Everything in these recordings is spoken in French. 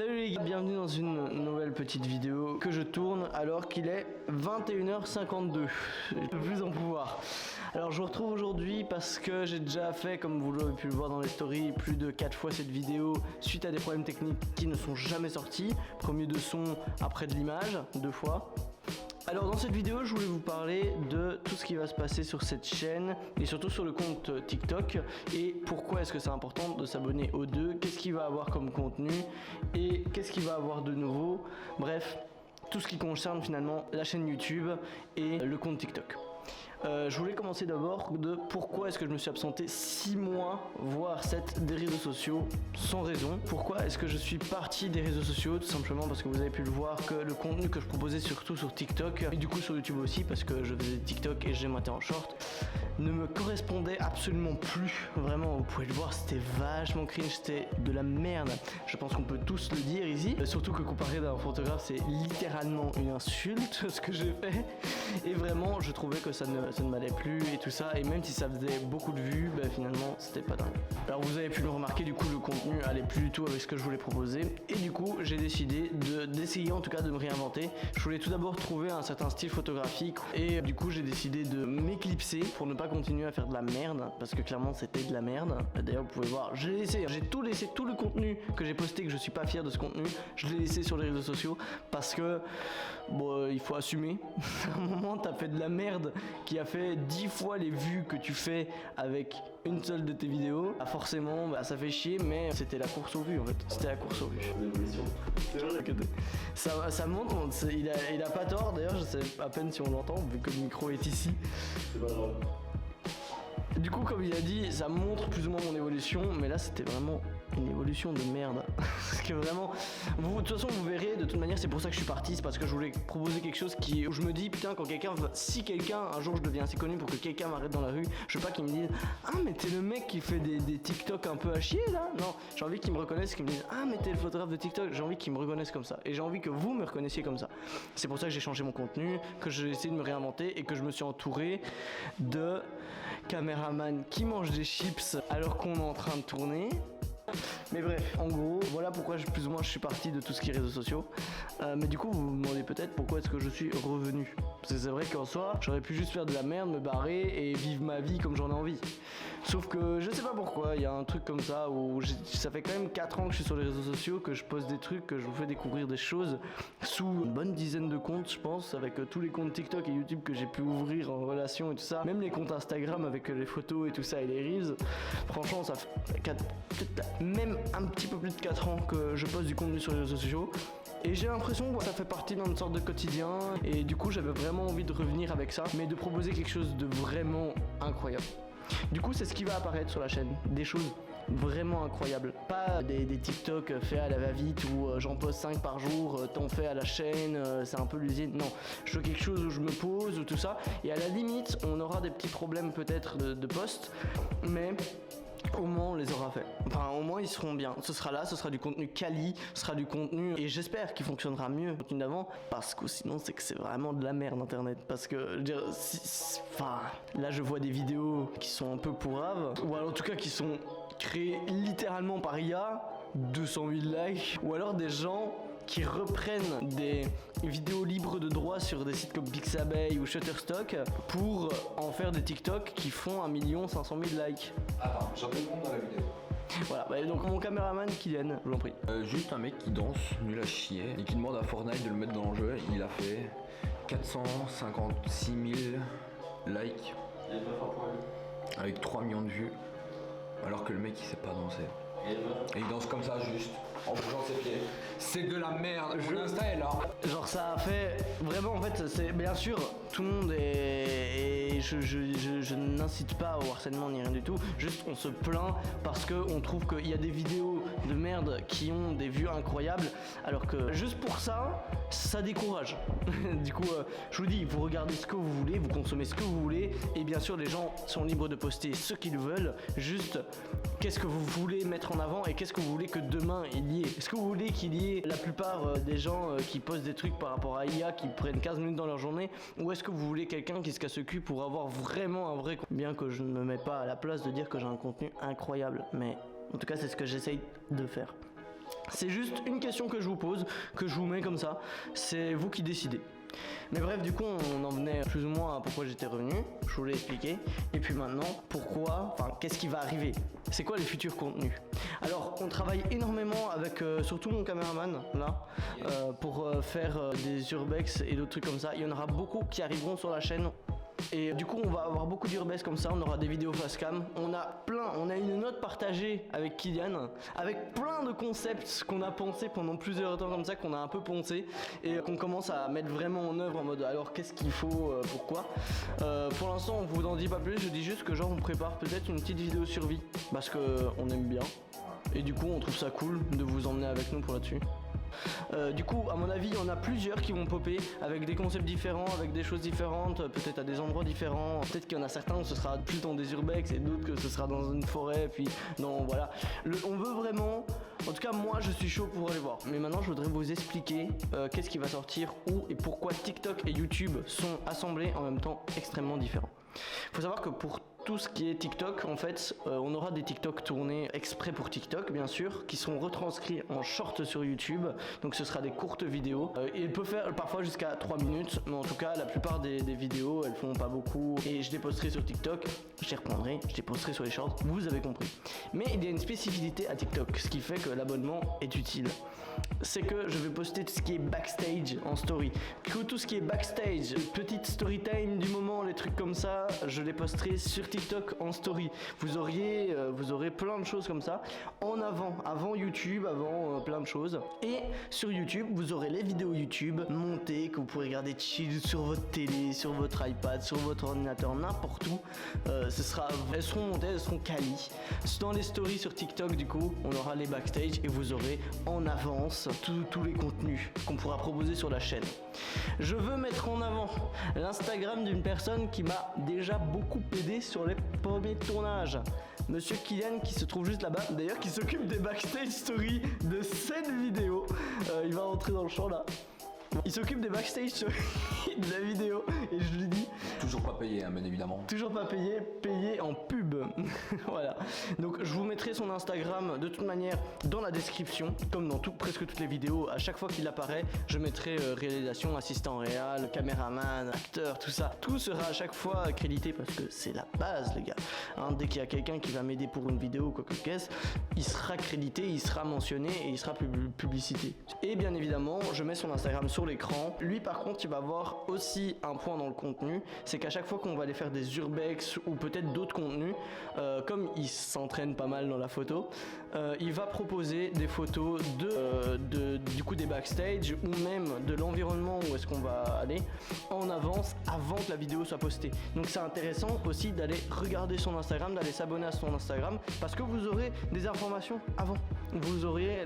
Salut les gars, bienvenue dans une nouvelle petite vidéo que je tourne alors qu'il est 21h52. Je ne peux plus en pouvoir. Alors je vous retrouve aujourd'hui parce que j'ai déjà fait, comme vous l'avez pu le voir dans les stories, plus de 4 fois cette vidéo suite à des problèmes techniques qui ne sont jamais sortis. Premier de son, après de l'image, 2 fois. Alors dans cette vidéo je voulais vous parler de tout ce qui va se passer sur cette chaîne et surtout sur le compte TikTok et pourquoi est-ce que c'est important de s'abonner aux deux, qu'est-ce qu'il va avoir comme contenu et qu'est-ce qu'il va avoir de nouveau, bref tout ce qui concerne finalement la chaîne YouTube et le compte TikTok. Je voulais commencer d'abord de pourquoi est-ce que je me suis absenté 6 mois, voire 7 des réseaux sociaux sans raison. Pourquoi est-ce que je suis parti des réseaux sociaux? Tout simplement parce que vous avez pu le voir que le contenu que je proposais surtout sur TikTok et du coup sur YouTube aussi parce que je faisais TikTok et je mettais en short ne me correspondait absolument plus. Vraiment, vous pouvez le voir, c'était vachement cringe, c'était de la merde. Je pense qu'on peut tous le dire ici. Surtout que comparé d'un photographe, c'est littéralement une insulte ce que j'ai fait. Et vraiment, je trouvais que ça ne m'allait plus et tout ça. Et même si ça faisait beaucoup de vues, bah, finalement, c'était pas dingue. Alors vous avez pu le remarquer, du coup, le contenu allait plus du tout avec ce que je voulais proposer. Et du coup, j'ai décidé d'essayer en tout cas de me réinventer. Je voulais tout d'abord trouver un certain style photographique. Et du coup, j'ai décidé de m'éclipser pour ne pas continuer à faire de la merde. Parce que clairement, c'était de la merde. D'ailleurs, vous pouvez voir, j'ai tout laissé, tout le contenu que j'ai posté, que je suis pas fier de ce contenu, je l'ai laissé sur les réseaux sociaux. Parce que, bon, il faut assumer. À un moment, t'as fait de la merde qui a fait 10 fois les vues que tu fais avec une seule de tes vidéos. Bah forcément, bah, ça fait chier, mais c'était la course aux vues en fait. C'était la course aux vues. C'est vrai que ça monte, il a pas tort. D'ailleurs, je sais à peine si on l'entend vu que le micro est ici. C'est pas grave. Du coup, comme il a dit, ça montre plus ou moins mon évolution, mais là c'était vraiment une évolution de merde. Parce que vraiment, de toute façon vous verrez, de toute manière c'est pour ça que je suis parti, c'est parce que je voulais proposer quelque chose où je me dis putain quand si quelqu'un, un jour je deviens assez connu pour que quelqu'un m'arrête dans la rue, je veux pas qu'il me dise ah mais t'es le mec qui fait des TikTok un peu à chier là. Non, j'ai envie qu'ils me reconnaissent, qu'ils me disent ah mais t'es le photographe de TikTok, j'ai envie qu'ils me reconnaissent comme ça. Et j'ai envie que vous me reconnaissiez comme ça. C'est pour ça que j'ai changé mon contenu, que j'ai essayé de me réinventer et que je me suis entouré de caméraman qui mange des chips alors qu'on est en train de tourner. Mais bref, en gros, voilà pourquoi plus ou moins je suis parti de tout ce qui est réseaux sociaux. Mais du coup, vous vous demandez peut-être pourquoi est-ce que je suis revenu. Parce que c'est vrai qu'en soi, j'aurais pu juste faire de la merde, me barrer et vivre ma vie comme j'en ai envie. Sauf que je sais pas pourquoi, il y a un truc comme ça où ça fait quand même 4 ans que je suis sur les réseaux sociaux, que je poste des trucs, que je vous fais découvrir des choses sous une bonne dizaine de comptes, je pense, avec tous les comptes TikTok et YouTube que j'ai pu ouvrir en relation et tout ça. Même les comptes Instagram avec les photos et tout ça et les reels. Franchement, ça fait peut-être même un petit peu plus de 4 ans que je poste du contenu sur les réseaux sociaux. Et j'ai l'impression que ça fait partie d'une sorte de quotidien. Et du coup, j'avais vraiment envie de revenir avec ça, mais de proposer quelque chose de vraiment incroyable. Du coup, c'est ce qui va apparaître sur la chaîne. Des choses vraiment incroyables. Pas des TikTok faits à la va-vite où j'en poste 5 par jour, t'en fais à la chaîne, c'est un peu l'usine. Non, je veux quelque chose où je me pose, ou tout ça. Et à la limite, on aura des petits problèmes peut-être de poste, mais au moins on les aura fait. Enfin au moins ils seront bien. Ce sera là, ce sera du contenu quali, ce sera du contenu et j'espère qu'il fonctionnera mieux que le contenu d'avant. Parce que sinon c'est que c'est vraiment de la merde internet. Parce que je veux dire, enfin là je vois des vidéos qui sont un peu pourraves. Ou alors en tout cas qui sont créées littéralement par IA, 200 000 likes. Ou alors des gens qui reprennent des vidéos libres de droit sur des sites comme Pixabay ou Shutterstock pour en faire des TikTok qui font 1 500 000 likes. Attends, j'en réponds dans la vidéo. Voilà, bah, donc mon caméraman Kylian, je vous en prie. Juste un mec qui danse, nul à chier, et qui demande à Fortnite de le mettre dans le jeu. Il a fait 456 000 likes. Il est pas fort pour lui. Avec 3 millions de vues, alors que le mec il sait pas danser. Et il danse comme ça juste, en bougeant ses pieds. C'est de la merde, mon Insta est là. Genre ça a fait, vraiment en fait, c'est bien sûr, tout le monde est... Je n'incite pas au harcèlement ni rien du tout, juste on se plaint parce qu'on trouve qu'il y a des vidéos de merde qui ont des vues incroyables, alors que juste pour ça, ça décourage. Du coup, je vous dis, vous regardez ce que vous voulez, vous consommez ce que vous voulez, et bien sûr les gens sont libres de poster ce qu'ils veulent, juste qu'est-ce que vous voulez mettre en avant et qu'est-ce que vous voulez que demain il y ait. Est-ce que vous voulez qu'il y ait la plupart des gens qui postent des trucs par rapport à IA qui prennent 15 minutes dans leur journée, ou est-ce que vous voulez quelqu'un qui se casse le cul pour avoir vraiment un vrai contenu? Bien que je ne me mets pas à la place de dire que j'ai un contenu incroyable, mais en tout cas c'est ce que j'essaye de faire. C'est juste une question que je vous pose, que je vous mets comme ça, c'est vous qui décidez. Mais bref, du coup, on en venait plus ou moins à pourquoi j'étais revenu, je vous l'ai expliqué. Et puis maintenant, qu'est-ce qui va arriver? C'est quoi les futurs contenus? Alors, on travaille énormément avec surtout mon caméraman, là, pour faire des urbex et d'autres trucs comme ça. Il y en aura beaucoup qui arriveront sur la chaîne. Et du coup on va avoir beaucoup d'urbex comme ça, on aura des vidéos face cam, on a une note partagée avec Kylian, avec plein de concepts qu'on a pensé pendant plusieurs temps comme ça, qu'on a un peu poncé et qu'on commence à mettre vraiment en œuvre en mode alors qu'est-ce qu'il faut, pourquoi. Pour l'instant on vous en dit pas plus, je dis juste que genre on prépare peut-être une petite vidéo survie parce qu'on aime bien et du coup on trouve ça cool de vous emmener avec nous pour là-dessus. Du coup, à mon avis, il y en a plusieurs qui vont popper avec des concepts différents, avec des choses différentes, peut-être à des endroits différents. Peut-être qu'il y en a certains où ce sera plus dans des urbex et d'autres que ce sera dans une forêt. Puis, non, voilà. On veut vraiment. En tout cas, moi, je suis chaud pour aller voir. Mais maintenant, je voudrais vous expliquer qu'est-ce qui va sortir, où et pourquoi TikTok et YouTube sont assemblés en même temps extrêmement différents. Il faut savoir que pour tout ce qui est TikTok, en fait, on aura des TikTok tournés exprès pour TikTok, bien sûr, qui seront retranscrits en short sur YouTube. Donc ce sera des courtes vidéos. Et il peut faire parfois jusqu'à 3 minutes, mais en tout cas, la plupart des vidéos, elles font pas beaucoup. Et je les posterai sur TikTok, je les reprendrai, je les posterai sur les shorts, vous avez compris. Mais il y a une spécificité à TikTok, ce qui fait que l'abonnement est utile. C'est que je vais poster tout ce qui est backstage en story. Tout ce qui est backstage, petite story time du moment, les trucs comme ça, je les posterai sur TikTok en story. Vous aurez plein de choses comme ça en avant YouTube, avant plein de choses. Et sur YouTube, vous aurez les vidéos YouTube montées que vous pourrez regarder chill sur votre télé, sur votre iPad, sur votre ordinateur, n'importe où. Elles seront montées, elles seront quali. Dans les stories sur TikTok, du coup, on aura les backstage et vous aurez en avance tous les contenus qu'on pourra proposer sur la chaîne. Je veux mettre en avant l'Instagram d'une personne qui m'a déjà beaucoup aidé sur les premiers tournages. Monsieur Kylian qui se trouve juste là-bas, d'ailleurs qui s'occupe des backstage stories de cette vidéo. Il va rentrer dans le champ là. Il s'occupe des backstage stories de la vidéo et je lui dis... Toujours pas payé, hein, bien évidemment. Toujours pas payé en pub. Voilà. Donc je vous mettrai son Instagram de toute manière dans la description, comme dans presque toutes les vidéos. À chaque fois qu'il apparaît, je mettrai réalisation, assistant réal, caméraman, acteur, tout ça. Tout sera à chaque fois crédité parce que c'est la base, les gars. Hein, dès qu'il y a quelqu'un qui va m'aider pour une vidéo ou quoi que ce soit, il sera crédité, il sera mentionné et il sera publicité. Et bien évidemment, je mets son Instagram sur l'écran. Lui par contre, il va avoir aussi un point dans le contenu, c'est qu'à chaque fois qu'on va aller faire des urbex ou peut-être d'autres contenus, comme il s'entraîne pas mal dans la photo, il va proposer des photos du coup des backstage ou même de l'environnement où est-ce qu'on va aller en avance avant que la vidéo soit postée. Donc c'est intéressant aussi d'aller regarder son Instagram, d'aller s'abonner à son Instagram parce que vous aurez des informations avant. Vous aurez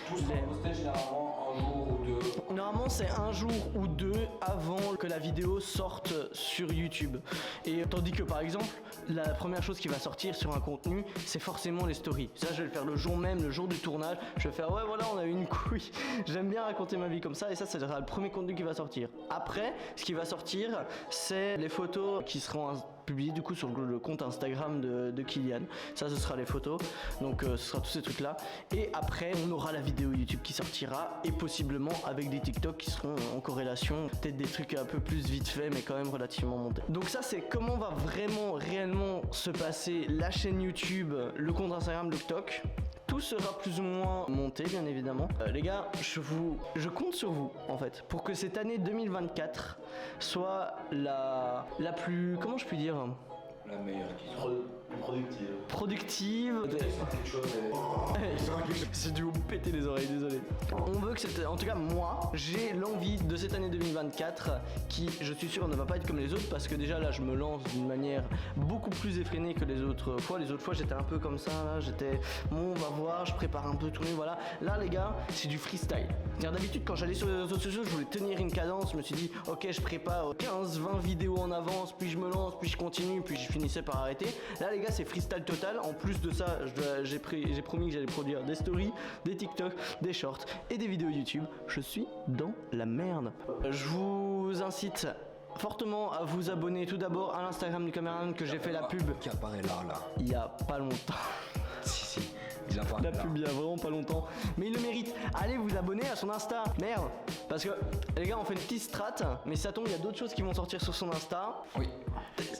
Tout sera posté généralement un jour ou deux. Normalement c'est un jour ou deux avant que la vidéo sorte sur YouTube. Et tandis que par exemple, la première chose qui va sortir sur un contenu, c'est forcément les stories. Ça je vais le faire le jour même, le jour du tournage. Je vais faire ouais voilà on a eu une couille. J'aime bien raconter ma vie comme ça et ça sera le premier contenu qui va sortir. Après, ce qui va sortir, c'est les photos qui seront publié du coup sur le compte Instagram de Kylian. Ça ce sera les photos, donc ce sera tous ces trucs là et après on aura la vidéo YouTube qui sortira et possiblement avec des TikTok qui seront en corrélation, peut-être des trucs un peu plus vite fait mais quand même relativement montés. Donc ça c'est comment va vraiment réellement se passer la chaîne YouTube, le compte Instagram, le TikTok. Tout sera plus ou moins monté bien évidemment. Les gars, je compte sur vous en fait pour que cette année 2024 soit la plus, comment je puis dire, La meilleure qui soit. Productive. J'ai dû vous péter les oreilles, désolé. On veut que en tout cas moi, j'ai l'envie de cette année 2024 qui, je suis sûr, ne va pas être comme les autres parce que déjà là, je me lance d'une manière beaucoup plus effrénée que les autres fois. Les autres fois, j'étais un peu comme ça, là, j'étais bon, on va voir, je prépare un peu tout, voilà. Là, les gars, c'est du freestyle. D'habitude, quand j'allais sur les réseaux sociaux, je voulais tenir une cadence, je me suis dit, ok, je prépare 15-20 vidéos en avance, puis je me lance, puis je continue, puis je finissais par arrêter. Là, les gars, c'est freestyle total. En plus de ça, j'ai promis que j'allais produire des stories, des TikTok, des shorts et des vidéos YouTube. Je suis dans la merde. Je vous incite fortement à vous abonner tout d'abord à l'Instagram du caméraman que j'ai fait la pub qui apparaît là il y a pas longtemps. Si, il a pas. La pub il y a vraiment pas longtemps. Mais il le mérite. Allez vous abonner à son Insta. Merde. Parce que les gars on fait une petite strat. Mais ça tombe, il y a d'autres choses qui vont sortir sur son Insta. Oui.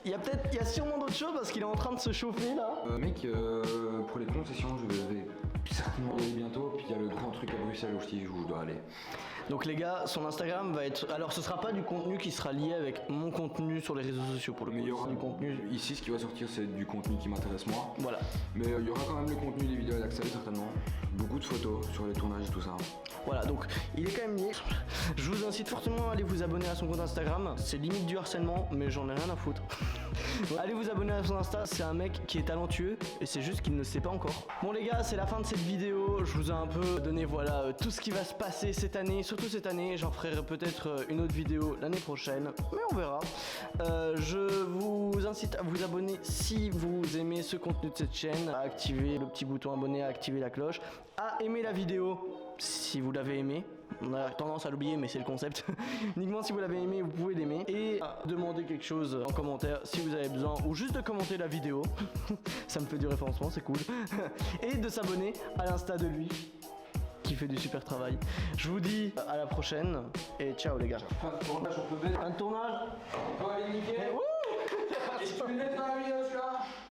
Il y a sûrement d'autres choses parce qu'il est en train de se chauffer là. Mec, pour les concessions, je vais certainement y aller bientôt. Puis il y a le grand truc à Bruxelles où je dois aller. Donc les gars, son Instagram va être... Alors ce sera pas du contenu qui sera lié avec mon contenu sur les réseaux sociaux pour le coup. Mais il y aura du contenu... Ici, ce qui va sortir, c'est du contenu qui m'intéresse moi. Voilà. Mais il y aura quand même le contenu des vidéos d'Axel, certainement. Beaucoup de photos sur les tournages et tout ça. Voilà, donc il est quand même lié. Je vous incite fortement à aller vous abonner à son compte Instagram. C'est limite du harcèlement, mais j'en ai rien à foutre. Allez vous abonner à son Insta, c'est un mec qui est talentueux et c'est juste qu'il ne le sait pas encore. Bon les gars, c'est la fin de cette vidéo. Je vous ai un peu donné voilà tout ce qui va se passer cette année, surtout cette année. J'en ferai peut-être une autre vidéo l'année prochaine, mais on verra. Je vous incite à vous abonner si vous aimez ce contenu de cette chaîne, à activer le petit bouton abonné, à activer la cloche, à aimer la vidéo si vous l'avez aimé. On a tendance à l'oublier, mais c'est le concept. Uniquement si vous l'avez aimé, vous pouvez l'aimer. Et demander quelque chose en commentaire si vous avez besoin, ou juste de commenter la vidéo. Ça me fait du référencement, c'est cool. Et de s'abonner à l'insta de lui, qui fait du super travail. Je vous dis à la prochaine, et ciao les gars. Fin de tournage, on peut baisser. Un tournage. On peut aller niquer. Et tu peux le mettre dans la vidéo celui-là.